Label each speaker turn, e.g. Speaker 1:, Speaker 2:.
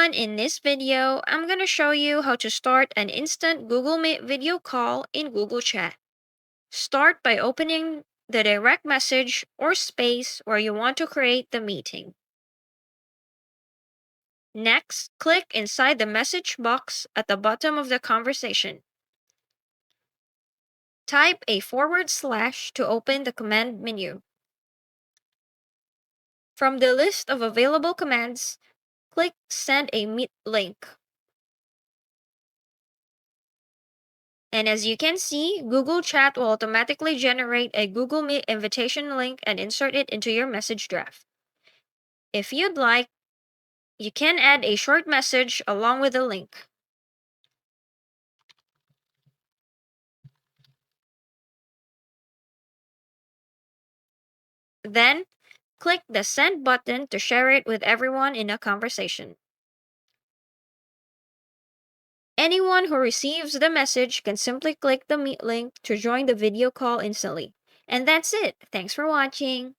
Speaker 1: everyone, in this video, I'm going to show you how to start an instant Google Meet video call in Google Chat. Start by opening the direct message or space where you want to create the meeting. Next, click inside the message box at the bottom of the conversation. Type a / to open the command menu. From the list of available commands, click Send a Meet link. And as you can see, Google Chat will automatically generate a Google Meet invitation link and insert it into your message draft. If you'd like, you can add a short message along with the link. Then, click the Send button to share it with everyone in a conversation. Anyone who receives the message can simply click the Meet link to join the video call instantly. And that's it. Thanks for watching.